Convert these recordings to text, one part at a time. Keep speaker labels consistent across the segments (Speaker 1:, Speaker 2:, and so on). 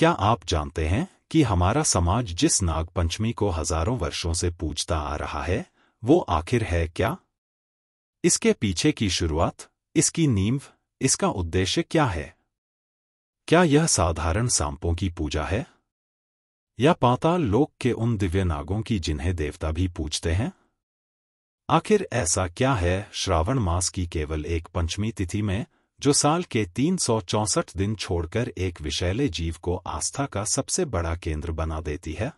Speaker 1: क्या आप जानते हैं कि हमारा समाज जिस नाग पंचमी को हजारों वर्षों से पूजता आ रहा है, वो आखिर है क्या? इसके पीछे की शुरुआत, इसकी नींव, इसका उद्देश्य क्या है? क्या यह साधारण सांपों की पूजा है, या पाताल लोक के उन दिव्य नागों की जिन्हें देवता भी पूजते हैं? आखिर ऐसा क्या है श्रावण मास की केवल एक पंचमी तिथि में, जो साल के 364 दिन छोड़कर एक विषैले जीव को आस्था का सबसे बड़ा केंद्र बना देती है?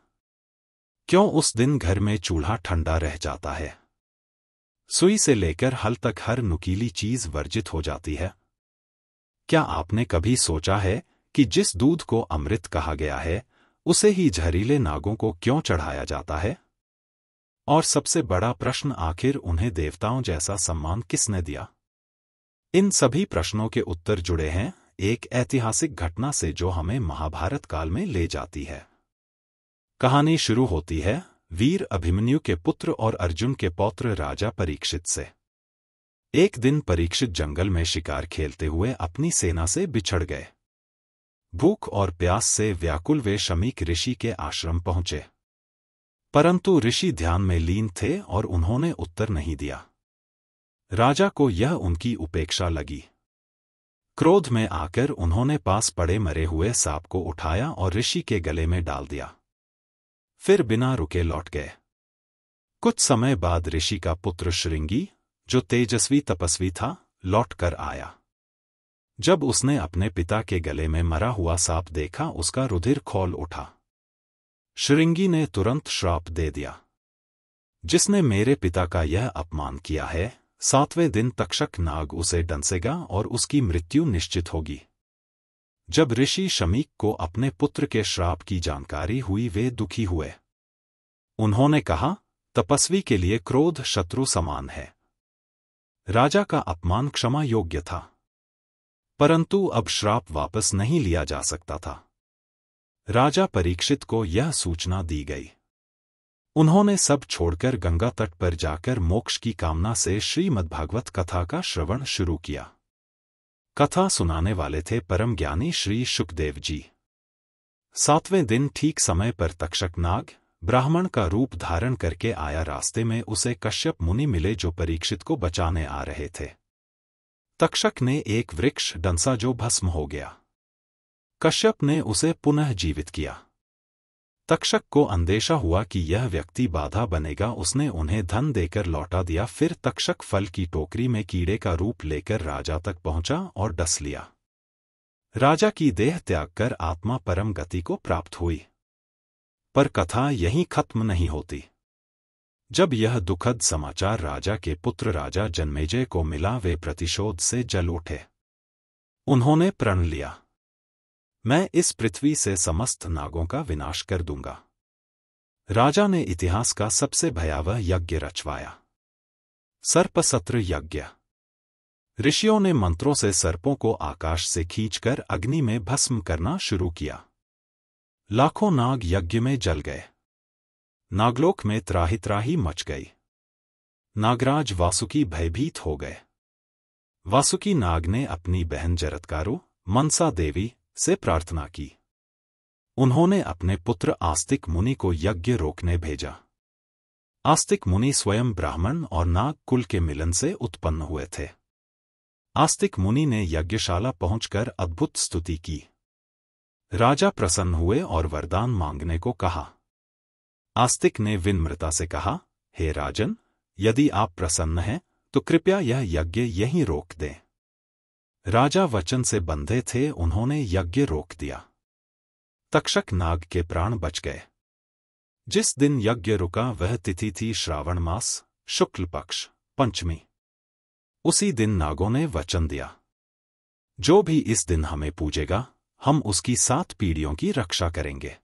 Speaker 1: क्यों उस दिन घर में चूल्हा ठंडा रह जाता है? सुई से लेकर हल तक हर नुकीली चीज वर्जित हो जाती है? क्या आपने कभी सोचा है कि जिस दूध को अमृत कहा गया है, उसे ही जहरीले नागों को क्यों चढ़ाया जाता है? और सबसे बड़ा प्रश्न, आखिर उन्हें देवताओं जैसा सम्मान किसने दिया? इन सभी प्रश्नों के उत्तर जुड़े हैं एक ऐतिहासिक घटना से जो हमें महाभारत काल में ले जाती है। कहानी शुरू होती है वीर अभिमन्यु के पुत्र और अर्जुन के पौत्र राजा परीक्षित से। एक दिन परीक्षित जंगल में शिकार खेलते हुए अपनी सेना से बिछड़ गए। भूख और प्यास से व्याकुल वे शमीक ऋषि के आश्रम पहुंचे, परंतु ऋषि ध्यान में लीन थे और उन्होंने उत्तर नहीं दिया। राजा को यह उनकी उपेक्षा लगी। क्रोध में आकर उन्होंने पास पड़े मरे हुए सांप को उठाया और ऋषि के गले में डाल दिया। फिर बिना रुके लौट गए। कुछ समय बाद ऋषि का पुत्र श्रृंगी, जो तेजस्वी तपस्वी था, लौट कर आया। जब उसने अपने पिता के गले में मरा हुआ सांप देखा, उसका रुधिर खौल उठा। श्रृंगी ने तुरंत श्राप दे दिया, जिसने मेरे पिता का यह अपमान किया है, 7वें दिन तक्षक नाग उसे डंसेगा और उसकी मृत्यु निश्चित होगी। जब ऋषि शमीक को अपने पुत्र के श्राप की जानकारी हुई, वे दुखी हुए। उन्होंने कहा, तपस्वी के लिए क्रोध शत्रु समान है। राजा का अपमान क्षमा योग्य था, परंतु अब श्राप वापस नहीं लिया जा सकता था। राजा परीक्षित को यह सूचना दी गई। उन्होंने सब छोड़कर गंगा तट पर जाकर मोक्ष की कामना से श्रीमद्भागवत कथा का श्रवण शुरू किया। कथा सुनाने वाले थे परम ज्ञानी श्री शुकदेव जी। 7वें दिन ठीक समय पर तक्षक नाग ब्राह्मण का रूप धारण करके आया। रास्ते में उसे कश्यप मुनि मिले, जो परीक्षित को बचाने आ रहे थे। तक्षक ने एक वृक्ष डंसा, जो भस्म हो गया। कश्यप ने उसे पुनः जीवित किया। तक्षक को अंदेशा हुआ कि यह व्यक्ति बाधा बनेगा। उसने उन्हें धन देकर लौटा दिया। फिर तक्षक फल की टोकरी में कीड़े का रूप लेकर राजा तक पहुंचा और डस लिया। राजा की देह त्याग कर आत्मा परम गति को प्राप्त हुई। पर कथा यहीं खत्म नहीं होती। जब यह दुखद समाचार राजा के पुत्र राजा जन्मेजय को मिला, वे प्रतिशोध से जल उठे। उन्होंने प्रण लिया, मैं इस पृथ्वी से समस्त नागों का विनाश कर दूंगा। राजा ने इतिहास का सबसे भयावह यज्ञ रचवाया, सर्पसत्र यज्ञ। ऋषियों ने मंत्रों से सर्पों को आकाश से खींचकर अग्नि में भस्म करना शुरू किया। लाखों नाग यज्ञ में जल गए। नागलोक में त्राहि त्राहि मच गई। नागराज वासुकी भयभीत हो गए। वासुकी नाग ने अपनी बहन जरत्कारु, मनसा देवी, से प्रार्थना की। उन्होंने अपने पुत्र आस्तिक मुनि को यज्ञ रोकने भेजा। आस्तिक मुनि स्वयं ब्राह्मण और नाग कुल के मिलन से उत्पन्न हुए थे। आस्तिक मुनि ने यज्ञशाला पहुंचकर अद्भुत स्तुति की। राजा प्रसन्न हुए और वरदान मांगने को कहा। आस्तिक ने विनम्रता से कहा, हे राजन, यदि आप प्रसन्न हैं तो कृपया यह यज्ञ यहीं रोक दें। राजा वचन से बंधे थे, उन्होंने यज्ञ रोक दिया। तक्षक नाग के प्राण बच गए। जिस दिन यज्ञ रुका वह तिथि थी श्रावण मास, शुक्ल पक्ष, पंचमी। उसी दिन नागों ने वचन दिया, जो भी इस दिन हमें पूजेगा, हम उसकी 7 पीढ़ियों की रक्षा करेंगे।